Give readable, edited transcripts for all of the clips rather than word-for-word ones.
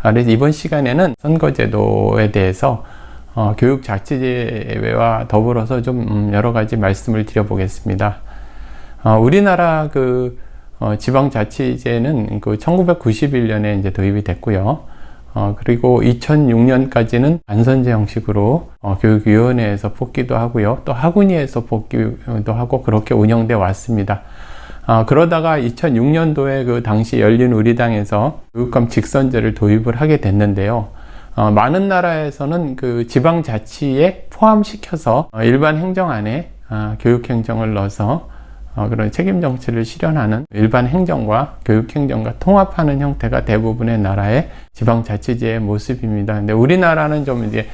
그래서 이번 시간에는 선거제도에 대해서 교육자치제와 더불어서 좀 여러 가지 말씀을 드려보겠습니다. 우리나라 지방자치제는 1991년에 이제 도입이 됐고요. 그리고 2006년까지는 안선제 형식으로 교육위원회에서 뽑기도 하고요. 또 학운위에서 뽑기도 하고 그렇게 운영돼 왔습니다. 그러다가 2006년도에 그 당시 열린우리당에서 교육감 직선제를 도입을 하게 됐는데요. 많은 나라에서는 그 지방자치에 포함시켜서 일반 행정안에 교육행정을 넣어서 그런 책임정치를 실현하는 일반 행정과 교육행정과 통합하는 형태가 대부분의 나라의 지방자치제의 모습입니다. 근데 우리나라는 좀 이제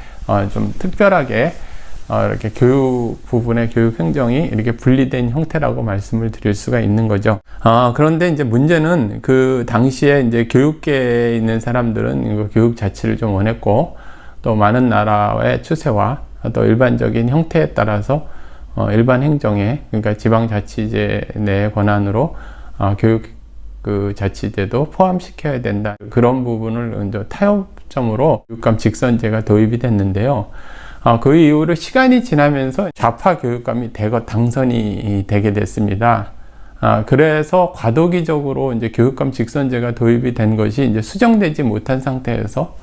좀 특별하게 이렇게 교육 부분의 교육행정이 이렇게 분리된 형태라고 말씀을 드릴 수가 있는 거죠. 그런데 이제 문제는 그 당시에 이제 교육계에 있는 사람들은 교육 자치를 좀 원했고, 또 많은 나라의 추세와 또 일반적인 형태에 따라서 일반 행정에, 그러니까 지방자치제 내 권한으로 교육 자치제도 포함시켜야 된다. 그런 부분을 이제 타협점으로 교육감 직선제가 도입이 됐는데요. 그 이후로 시간이 지나면서 좌파 교육감이 대거 당선이 되게 됐습니다. 그래서 과도기적으로 이제 교육감 직선제가 도입이 된 것이 이제 수정되지 못한 상태에서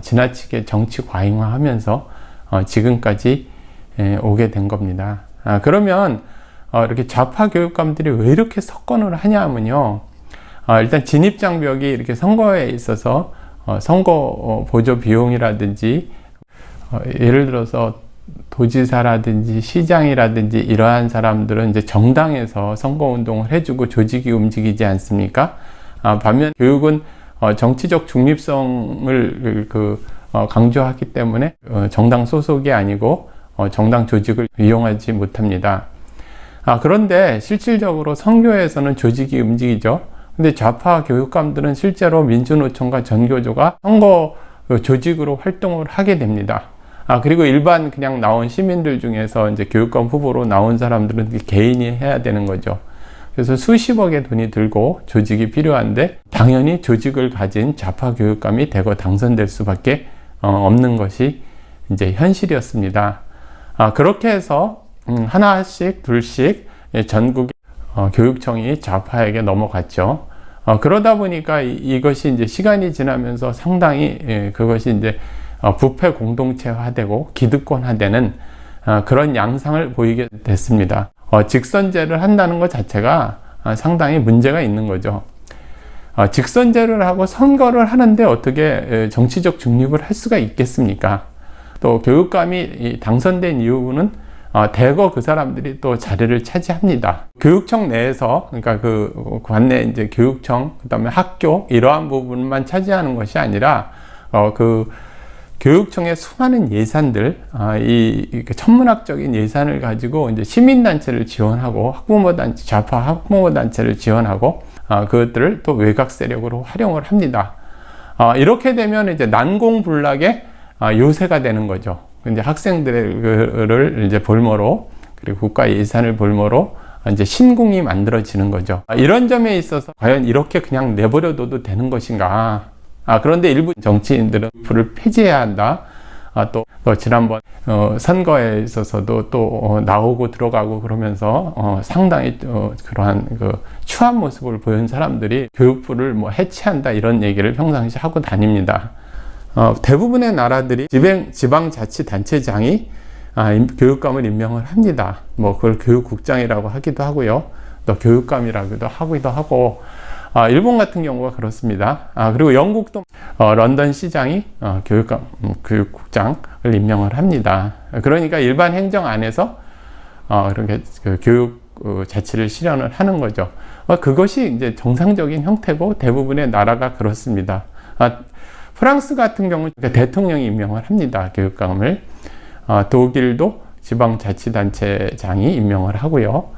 지나치게 정치 과잉화하면서 지금까지 오게 된 겁니다. 그러면 이렇게 좌파 교육감들이 왜 이렇게 석권을 하냐면요. 일단 진입장벽이 이렇게 선거에 있어서 선거 보조 비용이라든지 예를 들어서 도지사라든지 시장이라든지 이러한 사람들은 이제 정당에서 선거운동을 해주고 조직이 움직이지 않습니까? 반면 교육은 정치적 중립성을 강조하기 때문에 정당 소속이 아니고 정당 조직을 이용하지 못합니다. 그런데 실질적으로 선교에서는 조직이 움직이죠. 근데 좌파 교육감들은 실제로 민주노총과 전교조가 선거 조직으로 활동을 하게 됩니다. 그리고 일반 그냥 나온 시민들 중에서 이제 교육감 후보로 나온 사람들은 개인이 해야 되는 거죠. 그래서 수십억의 돈이 들고 조직이 필요한데 당연히 조직을 가진 좌파 교육감이 대거 당선될 수밖에 없는 것이 이제 현실이었습니다. 그렇게 해서 하나씩 둘씩 전국 교육청이 좌파에게 넘어갔죠. 그러다 보니까 이것이 이제 시간이 지나면서 상당히 그것이 이제 부패 공동체화되고 기득권화되는 그런 양상을 보이게 됐습니다. 직선제를 한다는 것 자체가 상당히 문제가 있는 거죠. 직선제를 하고 선거를 하는데 어떻게 정치적 중립을 할 수가 있겠습니까? 또 교육감이 당선된 이유는 대거 그 사람들이 또 자리를 차지합니다. 교육청 내에서, 그러니까 그 관내 이제 교육청, 그다음에 학교 이러한 부분만 차지하는 것이 아니라 교육청의 수많은 예산들, 이 천문학적인 예산을 가지고 이제 시민단체를 지원하고 학부모단체, 좌파 학부모단체를 지원하고 그것들을 또 외곽 세력으로 활용을 합니다. 이렇게 되면 이제 난공불락의 요새가 되는 거죠. 이제 학생들을 이제 볼모로, 그리고 국가 예산을 볼모로 이제 신궁이 만들어지는 거죠. 이런 점에 있어서 과연 이렇게 그냥 내버려둬도 되는 것인가? 그런데 일부 정치인들은 불을 폐지해야 한다. 또 지난번 선거에 있어서도 또 나오고 들어가고 그러면서 상당히 그러한 추한 모습을 보인 사람들이 교육부를 뭐 해체한다 이런 얘기를 평상시 하고 다닙니다. 대부분의 나라들이 지방자치단체장이 교육감을 임명을 합니다. 뭐 그걸 교육국장이라고 하기도 하고요. 또 교육감이라고도 하기도 하고, 일본 같은 경우가 그렇습니다. 그리고 영국도 런던 시장이 교육국장을 임명을 합니다. 그러니까 일반 행정 안에서 이렇게 교육 자치를 실현을 하는 거죠. 그것이 이제 정상적인 형태고 대부분의 나라가 그렇습니다. 프랑스 같은 경우 대통령이 임명을 합니다. 교육감을. 독일도 지방자치단체장이 임명을 하고요.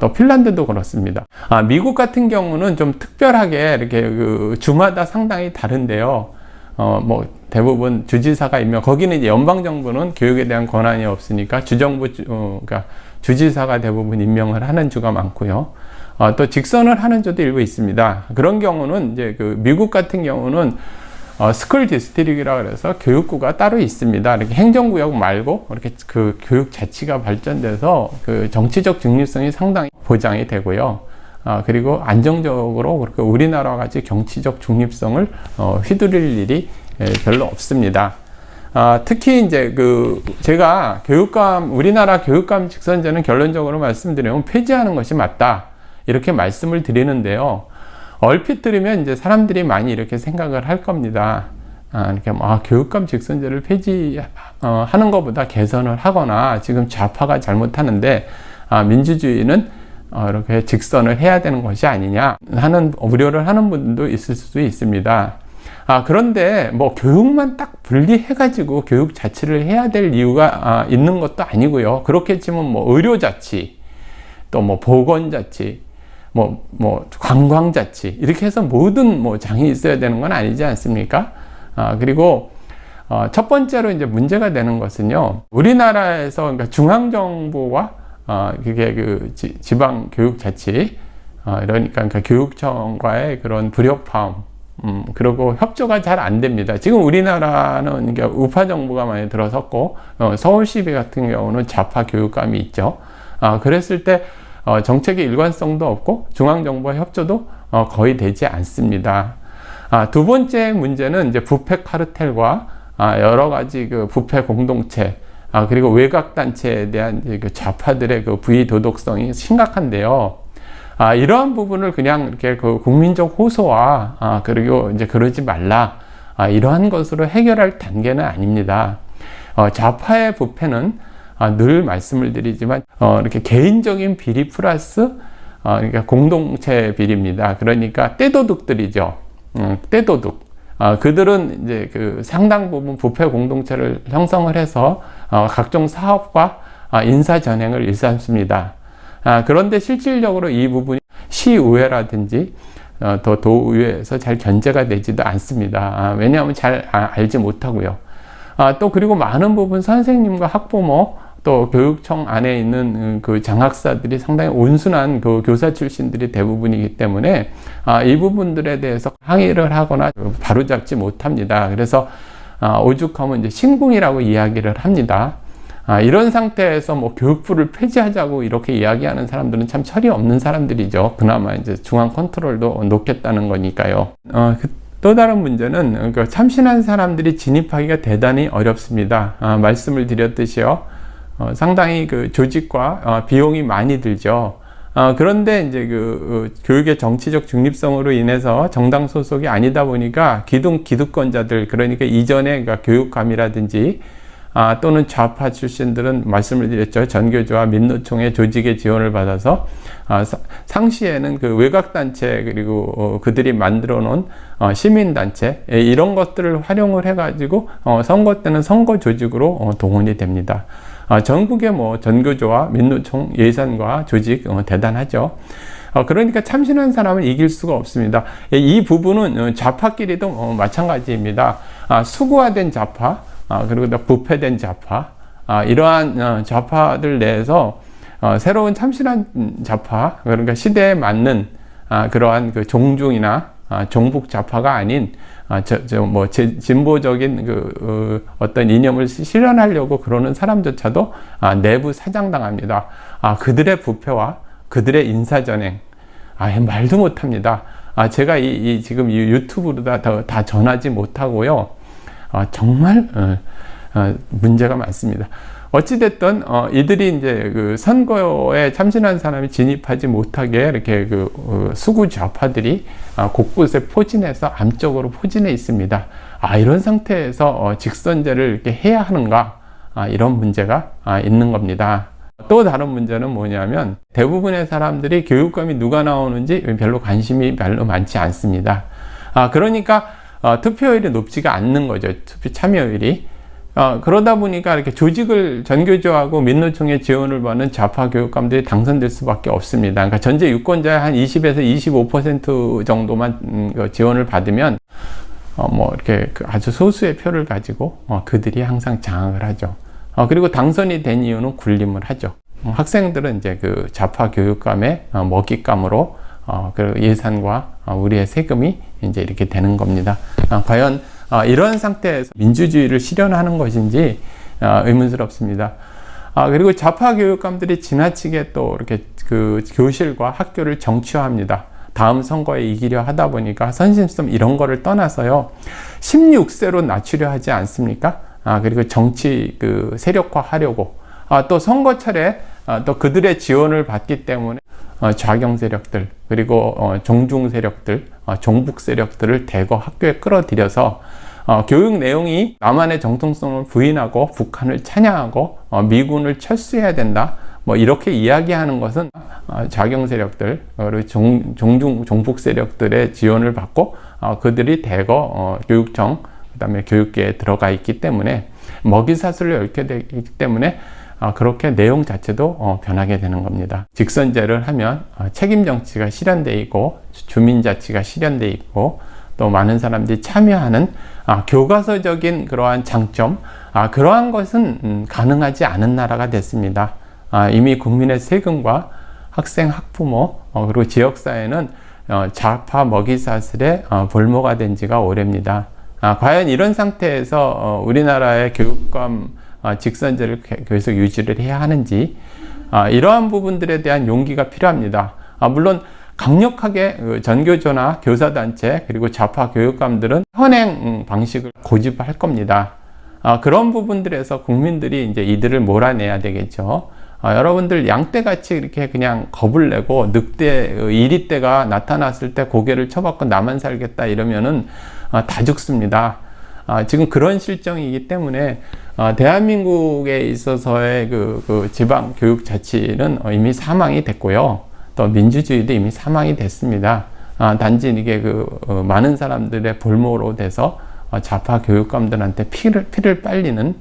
또 핀란드도 그렇습니다. 미국 같은 경우는 좀 특별하게 이렇게 주마다 상당히 다른데요. 뭐 대부분 주지사가 거기는 이제 연방정부는 교육에 대한 권한이 없으니까 그러니까 주지사가 대부분 임명을 하는 주가 많고요. 또 직선을 하는 주도 일부 있습니다. 그런 경우는 이제 미국 같은 경우는 스쿨 디스트릭이라 그래서 교육구가 따로 있습니다. 이렇게 행정구역 말고 이렇게 그 교육 자치가 발전돼서 그 정치적 중립성이 상당히 보장이 되고요. 그리고 안정적으로 그렇게 우리나라와 같이 정치적 중립성을 휘두를 일이 별로 없습니다. 특히 이제 제가 우리나라 교육감 직선제는 결론적으로 말씀드리면 폐지하는 것이 맞다. 이렇게 말씀을 드리는데요. 얼핏 들으면 이제 사람들이 많이 이렇게 생각을 할 겁니다. 이렇게 교육감 직선제를 폐지하는 것보다 개선을 하거나 지금 좌파가 잘못하는데 민주주의는 이렇게 직선을 해야 되는 것이 아니냐 하는 우려를 하는 분도 있을 수도 있습니다. 그런데 뭐 교육만 딱 분리해가지고 교육 자치를 해야 될 이유가 있는 것도 아니고요. 그렇게 치면 뭐 의료자치, 또 뭐 보건자치, 뭐 관광자치 이렇게 해서 모든 뭐 장이 있어야 되는 건 아니지 않습니까? 그리고 첫 번째로 이제 문제가 되는 것은요. 우리나라에서 그러니까 중앙정부와 그게 지방 교육자치 그러니까 교육청과의 그런 불협화음 그리고 협조가 잘 안 됩니다. 지금 우리나라는 그러니까 우파 정부가 많이 들어섰고 서울시 같은 경우는 좌파 교육감이 있죠. 그랬을 때 정책의 일관성도 없고 중앙정부와 협조도 거의 되지 않습니다. 두 번째 문제는 이제 부패 카르텔과 여러 가지 그 부패 공동체 그리고 외곽단체에 대한 그 좌파들의 그 부의 도덕성이 심각한데요. 이러한 부분을 그냥 이렇게 그 국민적 호소와 그리고 이제 그러지 말라 이러한 것으로 해결할 단계는 아닙니다. 좌파의 부패는 늘 말씀을 드리지만 이렇게 개인적인 비리 플러스 그러니까 공동체 비리입니다. 그러니까 떼도둑들이죠. 떼도둑. 그들은 이제 그 상당 부분 부패 공동체를 형성을 해서 각종 사업과 인사 전횡을 일삼습니다. 그런데 실질적으로 이 부분이 시의회라든지 더 도의회에서 잘 견제가 되지도 않습니다. 왜냐하면 잘 알지 못하고요. 또 그리고 많은 부분 선생님과 학부모 또 교육청 안에 있는 그 장학사들이 상당히 온순한 그 교사 출신들이 대부분이기 때문에 이 부분들에 대해서 항의를 하거나 바로잡지 못합니다. 그래서 오죽하면 이제 신궁이라고 이야기를 합니다. 이런 상태에서 뭐 교육부를 폐지하자고 이렇게 이야기하는 사람들은 참 철이 없는 사람들이죠. 그나마 이제 중앙 컨트롤도 놓겠다는 거니까요. 또 다른 문제는 참신한 사람들이 진입하기가 대단히 어렵습니다. 말씀을 드렸듯이요. 상당히 그 조직과 비용이 많이 들죠. 그런데 이제 교육의 정치적 중립성으로 인해서 정당 소속이 아니다 보니까 기득권자들, 그러니까 이전에 그러니까 교육감이라든지 또는 좌파 출신들은 말씀을 드렸죠. 전교조와 민노총의 조직의 지원을 받아서 상시에는 그 외곽단체 그리고 그들이 만들어 놓은 시민단체 이런 것들을 활용을 해가지고 선거 때는 선거 조직으로 동원이 됩니다. 전국의 뭐 전교조와 민노총 예산과 조직 대단하죠. 그러니까 참신한 사람은 이길 수가 없습니다. 이 부분은 좌파끼리도 마찬가지입니다. 수구화된 좌파 그리고 또 부패된 좌파 이러한 좌파들 내에서 새로운 참신한 좌파 그러니까 시대에 맞는 그러한 그 종중이나 종북 좌파가 아닌 진보적인 어떤 이념을 실현하려고 그러는 사람조차도 내부 사장당합니다. 그들의 부패와 그들의 인사전행 말도 못합니다. 제가 지금 이 유튜브로 다 전하지 못하고요. 정말 문제가 많습니다. 어찌됐든 이들이 이제 그 선거에 참신한 사람이 진입하지 못하게 이렇게 수구 좌파들이 곳곳에 포진해서 암적으로 포진해 있습니다. 이런 상태에서 직선제를 이렇게 해야 하는가 이런 문제가 있는 겁니다. 또 다른 문제는 뭐냐면 대부분의 사람들이 교육감이 누가 나오는지 별로 관심이 별로 많지 않습니다. 그러니까 투표율이 높지가 않는 거죠. 투표 참여율이. 그러다 보니까 이렇게 조직을 전교조하고 민노총의 지원을 받는 좌파 교육감들이 당선될 수밖에 없습니다. 그러니까 전체 유권자의 한 20에서 25% 정도만 지원을 받으면 이렇게 아주 소수의 표를 가지고 그들이 항상 장악을 하죠. 그리고 당선이 된 이유는 군림을 하죠. 학생들은 이제 그 좌파 교육감의 먹잇감으로 그 예산과 우리의 세금이 이제 이렇게 되는 겁니다. 과연 이런 상태에서 민주주의를 실현하는 것인지 의문스럽습니다. 그리고 좌파 교육감들이 지나치게 또 이렇게 그 교실과 학교를 정치화합니다. 다음 선거에 이기려 하다 보니까 선심성 이런 거를 떠나서요, 16세로 낮추려 하지 않습니까? 그리고 정치 그 세력화하려고, 또 선거철에 또 그들의 지원을 받기 때문에 좌경 세력들, 그리고 종중 세력들, 종북 세력들을 대거 학교에 끌어들여서 교육 내용이 남한의 정통성을 부인하고 북한을 찬양하고 미군을 철수해야 된다, 뭐 이렇게 이야기하는 것은 좌경 세력들, 그리고 종북 세력들의 지원을 받고 그들이 대거 교육청, 그다음에 교육계에 들어가 있기 때문에 먹이사슬을 얽게 되기 때문에 그렇게 내용 자체도 변하게 되는 겁니다. 직선제를 하면 책임 정치가 실현되어 있고 주민자치가 실현되어 있고 또 많은 사람들이 참여하는 교과서적인 그러한 장점, 그러한 것은 가능하지 않은 나라가 됐습니다. 이미 국민의 세금과 학생, 학부모, 그리고 지역사회는 좌파 먹이사슬의 볼모가 된 지가 오래입니다. 과연 이런 상태에서 우리나라의 교육감 직선제를 계속 유지를 해야 하는지, 이러한 부분들에 대한 용기가 필요합니다. 물론 강력하게 전교조나 교사단체 그리고 좌파 교육감들은 현행 방식을 고집할 겁니다. 그런 부분들에서 국민들이 이제 이들을 몰아내야 되겠죠. 여러분들 양떼같이 이렇게 그냥 겁을 내고 늑대, 이리떼가 나타났을 때 고개를 쳐박고 나만 살겠다 이러면은 다 죽습니다. 지금 그런 실정이기 때문에 대한민국에 있어서의 그 지방 교육 자치는 이미 사망이 됐고요. 또 민주주의도 이미 사망이 됐습니다. 단지 이게 많은 사람들의 볼모로 돼서 좌파 교육감들한테 피를 빨리는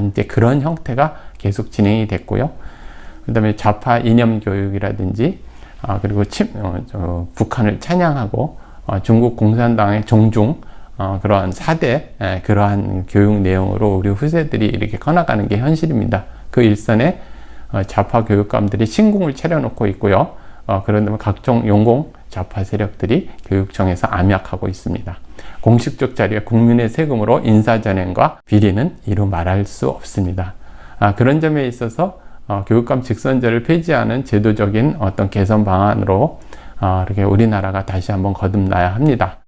이제 그런 형태가 계속 진행이 됐고요. 그 다음에 좌파 이념 교육이라든지, 그리고 북한을 찬양하고, 중국 공산당의 종중, 그러한 4대, 그러한 교육 내용으로 우리 후세들이 이렇게 커나가는 게 현실입니다. 그 일선에 좌파 교육감들이 신궁을 차려놓고 있고요. 그런 다음에 각종 용공 좌파 세력들이 교육청에서 암약하고 있습니다. 공식적 자리에 국민의 세금으로 인사전횡과 비리는 이루 말할 수 없습니다. 그런 점에 있어서 교육감 직선제를 폐지하는 제도적인 어떤 개선 방안으로 이렇게 우리나라가 다시 한번 거듭나야 합니다.